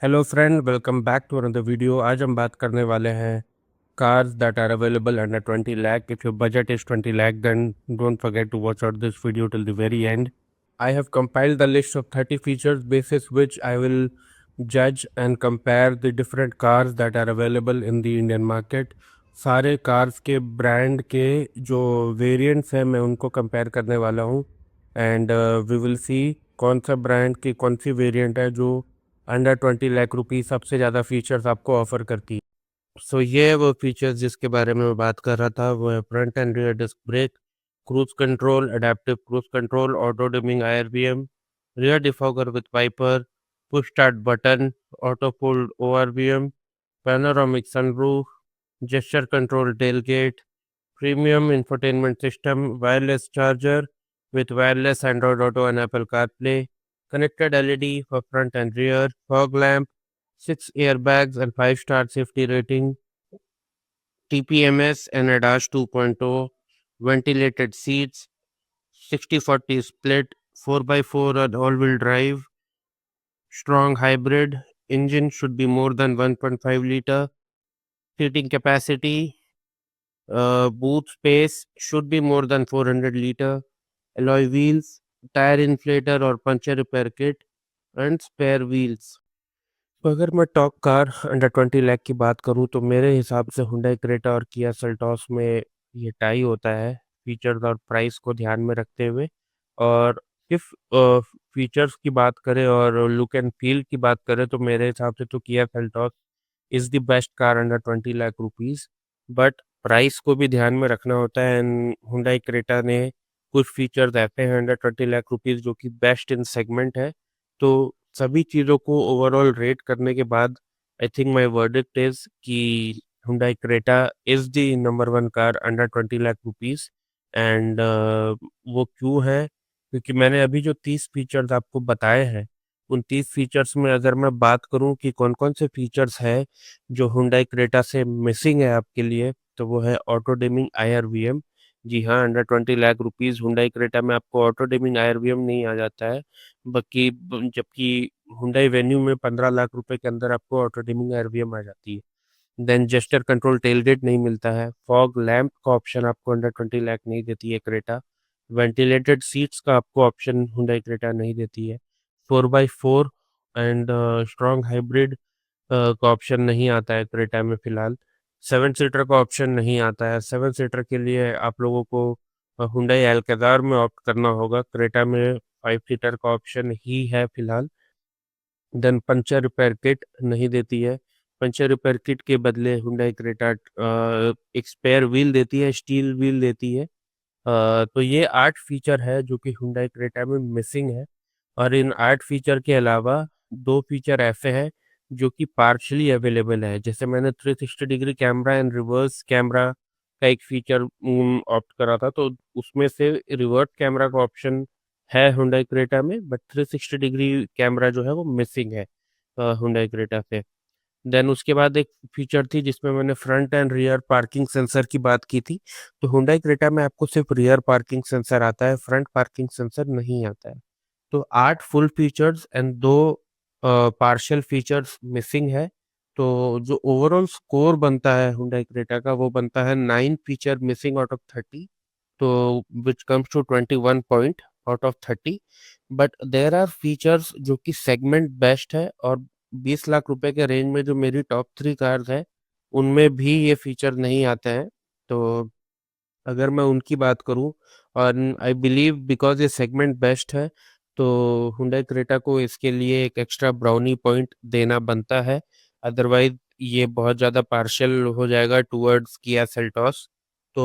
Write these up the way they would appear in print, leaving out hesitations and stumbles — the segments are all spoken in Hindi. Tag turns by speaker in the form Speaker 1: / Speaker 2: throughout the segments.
Speaker 1: Hello friend, welcome back to another video. आज हम बात करने वाले हैं cars that are available under 20 lakh. If your budget is 20 lakh, then don't forget to watch out this video till the very end. I have compiled the list of 30 features basis which I will judge and compare the different cars that are available in the Indian market. सारे कार्स के ब्रांड के जो वेरिएंट्स हैं मैं उनको कंपेयर करने वाला हूँ एंड वी विल सी कौन सा ब्रांड की कौन सी वेरिएंट है जो अंडर 20 लाख रुपीस सबसे ज़्यादा फीचर्स आपको ऑफर करती है। सो ये है वो फीचर्स जिसके बारे में मैं बात कर रहा था। वो है front and rear disc brake, cruise control, adaptive cruise control, auto dimming IRBM, rear defogger with wiper, push start button, auto fold ORVM, panoramic sunroof, gesture control tailgate, premium infotainment system, wireless charger with wireless Android Auto and Apple CarPlay, connected LED for front and rear, fog lamp, 6 airbags and 5-star safety rating, TPMS and ADAS 2.0, ventilated seats, 60/40 split, 4x4 and all-wheel drive, strong hybrid, engine should be more than 1.5 liter, seating capacity, boot space should be more than 400 liter, alloy wheels, tyre inflator और puncture repair kit and spare wheels. तो अगर मैं टॉप कार अंडर 20 लाख की बात करूं तो मेरे हिसाब से हुंडई क्रेटा और किया सेल्टॉस में ये टाई होता है फीचर्स और प्राइस को ध्यान में रखते हुए। और इफ फीचर्स की बात करें और लुक एंड फील की बात करें तो मेरे हिसाब से तो Kia Seltos is the best car under 20 lakh rupees. But price को भी ध्यान में रखना होता है एंड हुंडई क्रेटा ने कुछ फीचर्स ऐसे हैं अंडर 20 लाख रुपीस जो कि बेस्ट इन सेगमेंट है। तो सभी चीज़ों को ओवरऑल रेट करने के बाद I think my verdict is कि Hyundai Creta is the number one car under 20 lakh rupees. And वो क्यों है? क्योंकि मैंने अभी जो 30 फीचर्स आपको बताए हैं उन 30 फीचर्स में अगर मैं बात करूं कि कौन कौन से फीचर्स हैं जो हुंडई क्रेटा से मिसिंग है आपके लिए, तो वो है ऑटो डिमिंग IRVM। जी हाँ, under 20 lakh rupees Hyundai Creta में आपको ऑटो डिमिंग IRVM नहीं आ जाता है। जबकि हुंडई वेन्यू में 15 लाख रुपए के अंदर आपको ऑटो डिमिंग IRVM आ जाती है। देन जेस्चर कंट्रोल टेलगेट नहीं मिलता है। फॉग लैंप का ऑप्शन आपको अंडर 20 लाख नहीं देती है क्रेटा। वेंटिलेटेड सीट्स का आपको ऑप्शन हुंडई क्रेटा नहीं देती है। 4x4 एंड स्ट्रॉन्ग हाइब्रिड का ऑप्शन नहीं आता है क्रेटा में फिलहाल। 7 सीटर का ऑप्शन नहीं आता है। 7 सीटर के लिए आप लोगों को हुंडई अल्काज़ार में ऑप्ट करना होगा। क्रेटा में 5 सीटर का ऑप्शन ही है फिलहाल। देन पंचर रिपेयर किट नहीं देती है। पंचर रिपेयर किट के बदले हुंडई क्रेटा एक स्पेयर व्हील देती है, स्टील व्हील देती है। तो ये 8 फीचर है जो कि हुंडई क्रेटा में मिसिंग है। और इन 8 फीचर के अलावा 2 फीचर ऐसे हैं जो कि पार्शली अवेलेबल है। जैसे मैंने 360 degree camera and reverse camera का एक फीचर ऑप्ट करा था, तो उसमें से रिवर्स कैमरा का ऑप्शन है हुंडई क्रेटा में, बट 360 डिग्री कैमरा जो है वो मिसिंग है हुंडई क्रेटा से। देन उसके बाद एक फीचर थी जिसमें मैंने front and rear parking sensor की बात की थी। तो हुंडई क्रेटा में आपको सिर्फ रियर पार्किंग सेंसर आता है, फ्रंट पार्किंग सेंसर नहीं आता है। तो 8 full features and 2 partial features missing है। तो जो ओवरऑल स्कोर बनता है हुंडई क्रेटा का वो बनता है 9 फीचर मिसिंग आउट ऑफ 30। तो which comes to 21 point out of 30। But there are features जो कि सेगमेंट बेस्ट है, और 20 लाख रुपए के रेंज में जो मेरी टॉप 3 कार्स है उनमें भी ये फीचर नहीं आते हैं। तो अगर मैं उनकी बात करूं, और आई बिलीव बिकॉज ये सेगमेंट बेस्ट है, तो हुंडई क्रेटा को इसके लिए एक एक्स्ट्रा ब्राउनी पॉइंट देना बनता है। अदरवाइज ये बहुत ज़्यादा पार्शियल हो जाएगा टूवर्ड्स किया सेल्टॉस। तो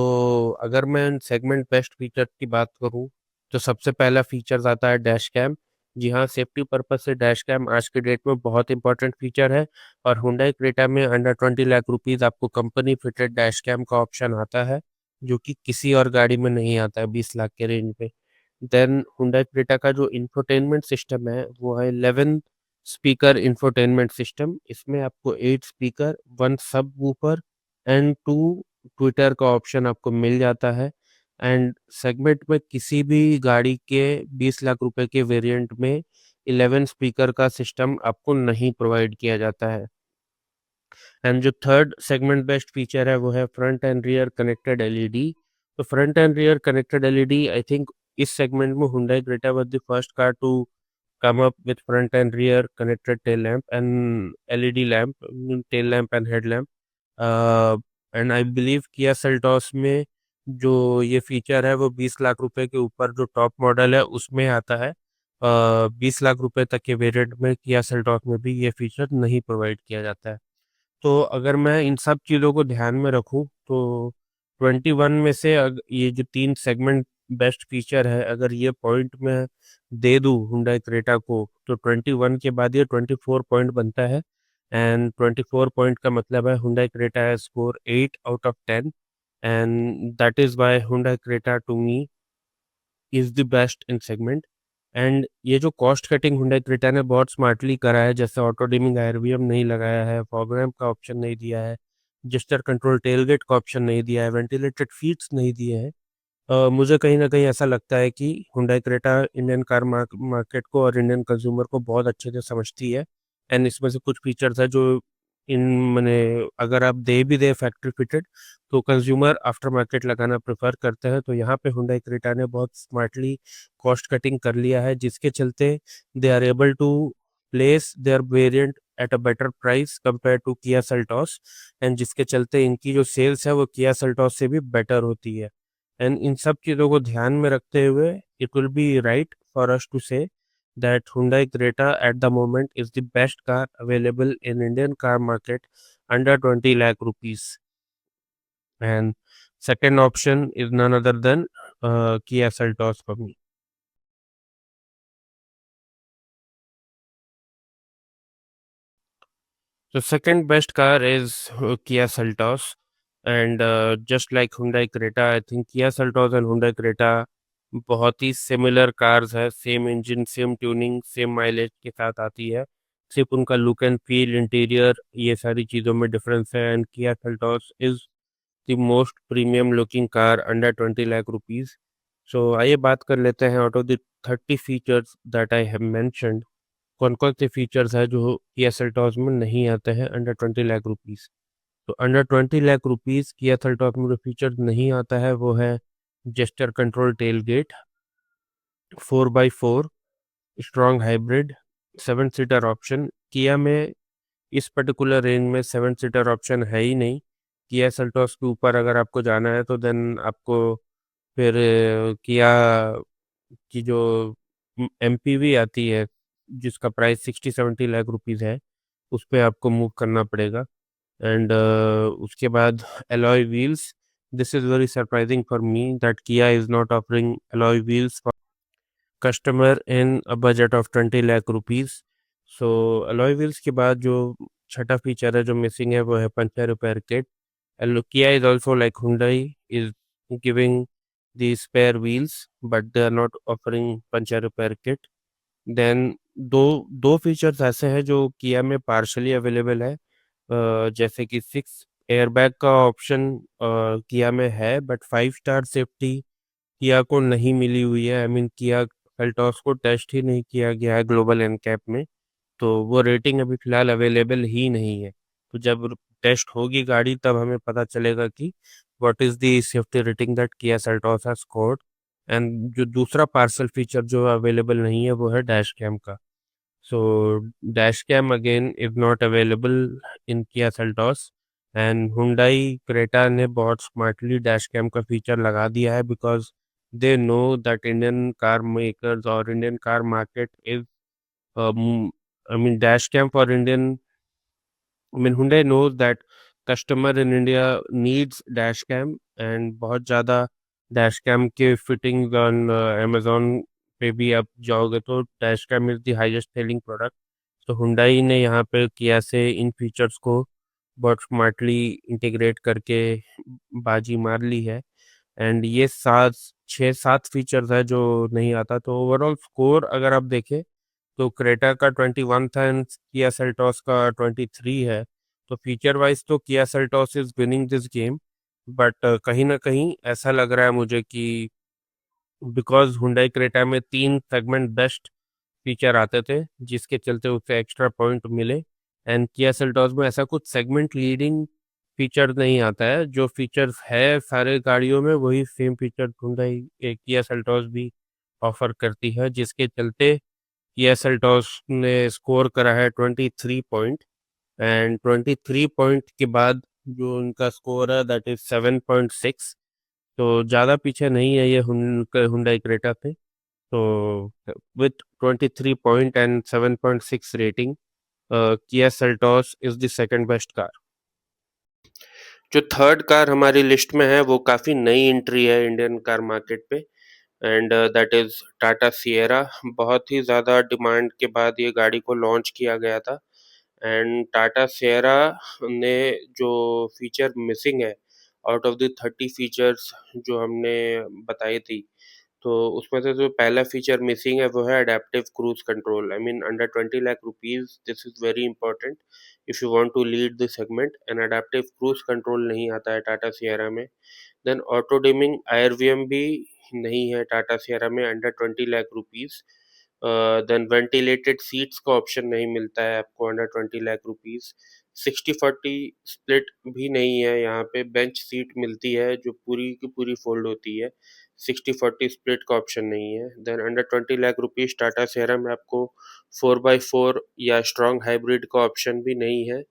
Speaker 1: अगर मैं सेगमेंट बेस्ट फीचर की बात करूं तो सबसे पहला फीचर आता है डैश कैम। जी हाँ, सेफ्टी पर्पज से डैश कैम आज के डेट में बहुत इंपॉर्टेंट फीचर है। और हुंडई क्रेटा में अंडर 20 लाख रुपीज़ आपको कंपनी फिटेड डैश कैम का ऑप्शन आता है जो कि किसी और गाड़ी में नहीं आता है 20 लाख के रेंज पे। देन हुंडई क्रेटा का जो इंफोटेनमेंट सिस्टम है वो है 11 स्पीकर इंफोटेनमेंट सिस्टम। इसमें आपको 8 स्पीकर, 1 सब वूफर एंड 2 ट्विटर का ऑप्शन आपको मिल जाता है। एंड सेगमेंट में किसी भी गाड़ी के 20 लाख रुपए के वेरिएंट में 11 स्पीकर का सिस्टम आपको नहीं प्रोवाइड किया जाता है। एंड जो थर्ड सेगमेंट बेस्ट फीचर है वो है front and rear connected LED. तो front and rear connected LED, I think इस सेगमेंट में Hyundai Creta was the first car to come up with front and rear connected tail lamp and LED lamp, tail lamp and headlamp. And I believe किया सेल्टॉस में जो ये फीचर है वो 20 लाख रुपए के ऊपर जो टॉप मॉडल है उसमें आता है। 20 लाख रुपए तक के वेरिएंट में किया सेल्टॉस में भी ये फीचर नहीं प्रोवाइड किया जाता है। तो अगर मैं इन सब चीज़ों को ध्यान में रखूं तो 21 में से ये जो 3 सेगमेंट बेस्ट फीचर है अगर ये पॉइंट में दे दूं हुंडई क्रेटा को तो 21 के बाद ये 24 पॉइंट बनता है। एंड 24 पॉइंट का मतलब है हुंडई क्रेटा है score 8 out of 10। And that is why Hyundai Creta to me is the best in segment. And ये जो कॉस्ट कटिंग हुंडई क्रेटा ने बहुत स्मार्टली करा है, जैसे ऑटो डिमिंग आईआरवीएम नहीं लगाया है, फॉग रैम्प का ऑप्शन नहीं दिया है, जेस्चर कंट्रोल टेलगेट का ऑप्शन नहीं दिया है, वेंटिलेटेड सीट्स नहीं दिए हैं। मुझे कहीं ना कहीं ऐसा लगता है कि Hyundai Creta Indian car market को और इंडियन कंज्यूमर को बहुत अच्छे से समझती है। एंड इसमें से कुछ फीचर्स है जो इन मैंने अगर आप दे भी दे फैक्ट्री फिटेड तो कंज्यूमर आफ्टर मार्केट लगाना प्रेफर करते हैं। तो यहाँ पे हुंडई क्रेटा ने बहुत स्मार्टली कॉस्ट कटिंग कर लिया है जिसके चलते they are able to place their variant at a better price compared to Kia Seltos. And जिसके चलते इनकी जो सेल्स है वो किया सेल्टॉस से भी बेटर होती है। एंड इन सब चीज़ों को ध्यान में रखते हुए it will be right for us to say that Hyundai Creta at the moment is the best car available in Indian car market under 20 lakh rupees. And second option is none other than Kia Seltos for me. The second best car is Kia Seltos. And just like Hyundai Creta, I think Kia Seltos and Hyundai Creta बहुत ही सिमिलर कार्स है, same engine same tuning same mileage के साथ आती है। सिर्फ उनका लुक एंड फील इंटीरियर ये सारी चीज़ों में डिफरेंस है। And Kia Seltos is the most premium looking car under 20 lakh rupees. So आइए बात कर लेते हैं out of the 30 features that I have mentioned कौन कौन से फीचर्स है जो किया सेल्टॉस में नहीं आते हैं अंडर 20 लाख रुपीज़। तो under 20 lakh rupees Kia Seltos में जो फीचर नहीं आता है वो है gesture control tail gate, 4x4 strong hybrid, 7 seater option. Kia में इस पर्टिकुलर रेंज में 7 सीटर ऑप्शन है ही नहीं। किया सेल्टॉस के ऊपर अगर आपको जाना है तो देन आपको फिर किया की जो एमपीवी आती है जिसका प्राइस 60-70 लाख रुपीज़ है उस पर आपको मूव करना पड़ेगा। एंड उसके बाद alloy wheels, this is very surprising for me that Kia is not offering alloy wheels for customer in a budget of 20 lakh rupees. So alloy wheels के बाद जो छठा फीचर है जो मिसिंग है वो है puncture repair kit. Kia is also like Hyundai is giving the spare wheels but they are not offering puncture repair kit. Then दो दो फीचर्स ऐसे हैं जो किया में पार्शली अवेलेबल है। जैसे कि 6 एयरबैग का ऑप्शन किया में है बट 5 स्टार सेफ्टी किया को नहीं मिली हुई है। आई मीन किया सेल्टॉस को टेस्ट ही नहीं किया गया है ग्लोबल एनकैप में, तो वो रेटिंग अभी फिलहाल अवेलेबल ही नहीं है। तो जब टेस्ट होगी गाड़ी तब हमें पता चलेगा कि what is the safety rating that Kia Seltos has scored. And जो दूसरा पार्सल फीचर जो अवेलेबल नहीं है वो है डैश कैम का। So dash cam again is not available in Kia Seltos. And Hyundai Creta ने बहुत स्मार्टली डैश कैम का फीचर लगा दिया है because they know that Indian car makers और Indian car market is I mean, dash cam for Indian. I mean, Hyundai knows that customer in India needs dash cam and बहुत ज़्यादा dash cam के fittings on Amazon पे भी आप जाओगे तो dash cam is the highest selling product. तो Hyundai ने यहाँ पे किया से इन फीचर्स को बहुत स्मार्टली इंटीग्रेट करके बाजी मार ली है। एंड ये 6-7 फीचर्स है जो नहीं आता। तो ओवरऑल स्कोर अगर आप देखें तो क्रेटा का 21 था एंड किया सेल्टॉस का 23 है। तो फीचर वाइज तो किया Seltos is winning this game but कहीं ना कहीं ऐसा लग रहा है मुझे कि बिकॉज हुंडई क्रेटा में 3 सेगमेंट बेस्ट फीचर आते थे जिसके चलते उसे एक्स्ट्रा पॉइंट मिले। एंड किया सेल्टॉस में ऐसा कुछ सेगमेंट लीडिंग फीचर नहीं आता है, जो फीचर्स है सारे गाड़ियों में वही same feature Hyundai Kia Seltos भी ऑफर करती है, जिसके चलते किया सेल्टॉस ने स्कोर करा है 23 पॉइंट। एंड 23 पॉइंट के बाद जो उनका स्कोर है दैट इज 7.6। तो ज़्यादा पीछे नहीं है ये हुंडई क्रेटा से। तो with 23 point and 7.6 rating, Kia Seltos is the second best car। जो थर्ड कार हमारी लिस्ट में है वो काफ़ी नई एंट्री है इंडियन कार मार्केट पे। And that is Tata Sierra. बहुत ही ज़्यादा डिमांड के बाद ये गाड़ी को लॉन्च किया गया था। एंड टाटा सिएरा ने जो फीचर मिसिंग है आउट ऑफ द 30 फीचर्स जो हमने बताई थी, तो उसमें से जो पहला फीचर मिसिंग है वो है adaptive cruise control. I mean under 20 lakh rupees this is very important if you want to lead the segment. And adaptive cruise control नहीं आता है टाटा सिएरा में। देन ऑटो डिमिंग आईआरवीएम भी नहीं है टाटा सिएरा में under 20 lakh rupees. Then ventilated seats का ऑप्शन नहीं मिलता है आपको अंडर 20 लाख रुपीज। 60-40 स्प्लिट भी नहीं है यहाँ पे। बेंच सीट मिलती है जो पूरी की पूरी फोल्ड होती है। 60-40 स्प्लिट का ऑप्शन नहीं है। Then under 20 lakh rupees Tata Sierra में आपको 4x4 या स्ट्रॉन्ग हाइब्रिड का ऑप्शन भी नहीं है।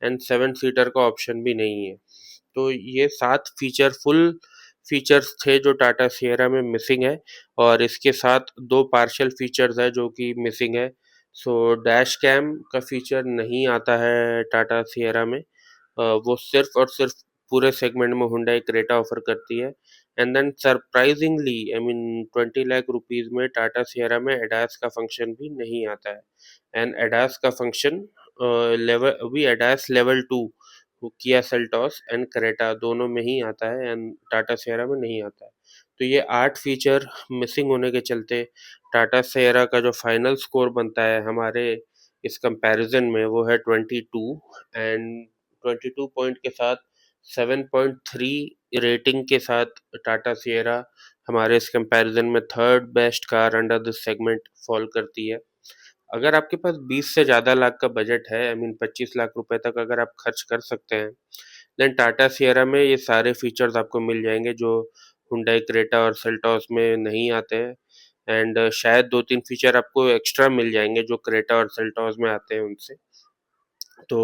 Speaker 1: एंड 7 सीटर का ऑप्शन भी नहीं है। तो ये 7 फुल फीचर्स थे जो टाटा सिएरा में मिसिंग है। और इसके साथ 2 पार्शियल फीचर्स है जो कि मिसिंग है। सो डैश कैम का फीचर नहीं आता है टाटा सिएरा में। वो सिर्फ और सिर्फ पूरे सेगमेंट में हुंडई क्रेटा ऑफर करती है। And then surprisingly I mean 20 lakh rupees में टाटा सिएरा में एडास का फंक्शन भी नहीं आता है। एंड एडास का फंक्शन लेवल अभी ADAS level 2 Kia Seltos and Creta दोनों में ही आता है एंड टाटा सिएरा में नहीं आता है। तो ये 8 फीचर मिसिंग होने के चलते टाटा सिएरा का जो फाइनल स्कोर बनता है हमारे इस कंपैरिजन में वो है 22। एंड 22 पॉइंट के साथ 7.3 रेटिंग के साथ टाटा सिएरा हमारे इस कंपैरिजन में third best car under this segment fall करती है। अगर आपके पास 20 से ज़्यादा लाख का बजट है आई मीन 25 लाख रुपए तक अगर आप खर्च कर सकते हैं, देन टाटा सिएरा में ये सारे फीचर्स आपको मिल जाएंगे जो हुंडई क्रेटा और सेल्टॉस में नहीं आते हैं। एंड शायद 2-3 फीचर आपको एक्स्ट्रा मिल जाएंगे जो क्रेटा और सेल्टॉस में आते हैं उनसे। तो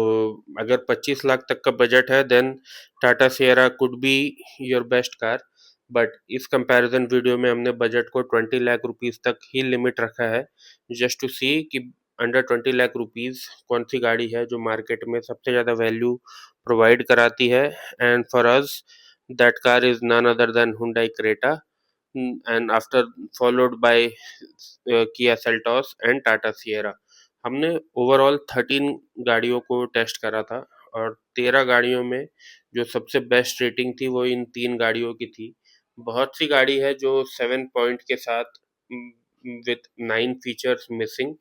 Speaker 1: अगर 25 लाख तक का बजट है then Tata Sierra could be your best car. But इस कंपैरिजन वीडियो में हमने बजट को 20 लाख रुपीस तक ही लिमिट रखा है जस्ट टू सी कि अंडर 20 लाख रुपीस कौन सी गाड़ी है जो मार्केट में सबसे ज़्यादा वैल्यू प्रोवाइड कराती है। And for us that car is none other than Hyundai Creta and after followed by Kia Seltos and Tata Sierra. हमने ओवरऑल 13 गाड़ियों को टेस्ट करा था और 13 गाड़ियों में जो सबसे बेस्ट रेटिंग थी वो इन 3 गाड़ियों की थी। बहुत सी गाड़ी है जो 7 पॉइंट के साथ विथ 9 फीचर्स मिसिंग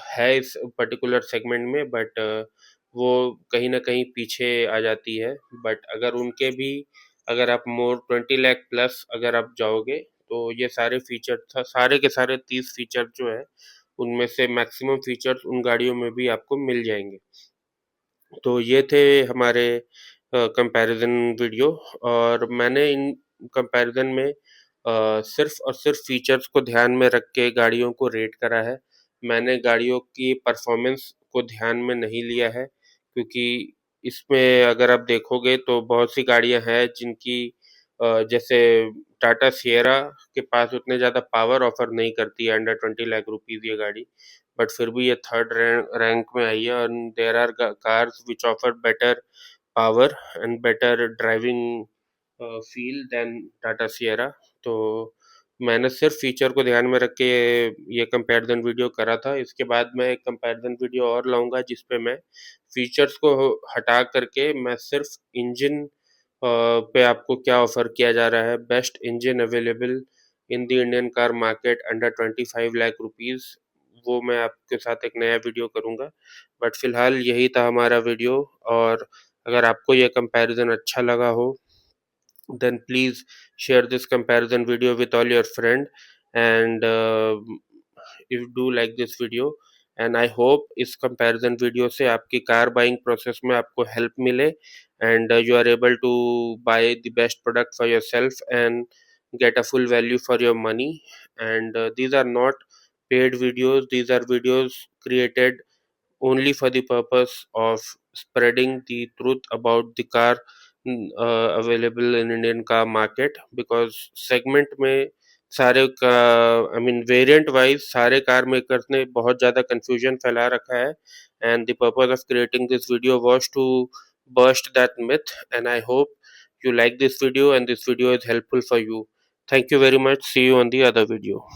Speaker 1: है इस पर्टिकुलर सेगमेंट में। बट वो कहीं ना कहीं पीछे आ जाती है। बट अगर उनके भी अगर आप मोर 20 लाख प्लस अगर आप जाओगे तो ये सारे फीचर था सारे के सारे 30 फीचर जो है उनमें से मैक्सिमम फीचर्स उन गाड़ियों में भी आपको मिल जाएंगे। तो ये थे हमारे कंपैरिजन वीडियो। और मैंने इन कंपैरिजन में सिर्फ और सिर्फ फीचर्स को ध्यान में रख के गाड़ियों को रेट करा है। मैंने गाड़ियों की परफॉर्मेंस को ध्यान में नहीं लिया है क्योंकि इसमें अगर आप देखोगे तो बहुत सी गाड़ियां हैं जिनकी जैसे टाटा सिएरा के पास उतने ज़्यादा पावर ऑफर नहीं करती है अंडर 20 लाख रुपीज़ ये गाड़ी। बट फिर भी ये थर्ड रैंक में आई है। And there are cars which offer better power and better driving feel than Tata Sierra. तो मैंने सिर्फ फीचर को ध्यान में रख के ये कंपैरिजन वीडियो करा था। इसके बाद मैं एक कंपैरिजन वीडियो और लाऊंगा जिस पे मैं फीचर्स को हटा करके मैं सिर्फ इंजन पे आपको क्या ऑफर किया जा रहा है best engine available in the Indian car market under 25 lakh rupees वो मैं आपके साथ एक नया वीडियो करूंगा। बट फिलहाल यही था हमारा वीडियो। और अगर आपको यह कंपैरिजन अच्छा लगा हो then please share this comparison video with all your friend। and if you do like this video, and I hope इस comparison video से आपकी car buying process में आपको help मिले, and you are able to buy the best product for yourself and get a full value for your money. And these are not paid videos, these are videos created only for the purpose of spreading the truth about the car available in Indian car market, because segment में सारे का आई मीन वेरिएंट वाइज सारे कार मेकर्स ने बहुत ज़्यादा कंफ्यूजन फैला रखा है, and the purpose of creating this video was to burst that myth. And I hope you like this video and this video is helpful for you. Thank you very much. See you on the other video.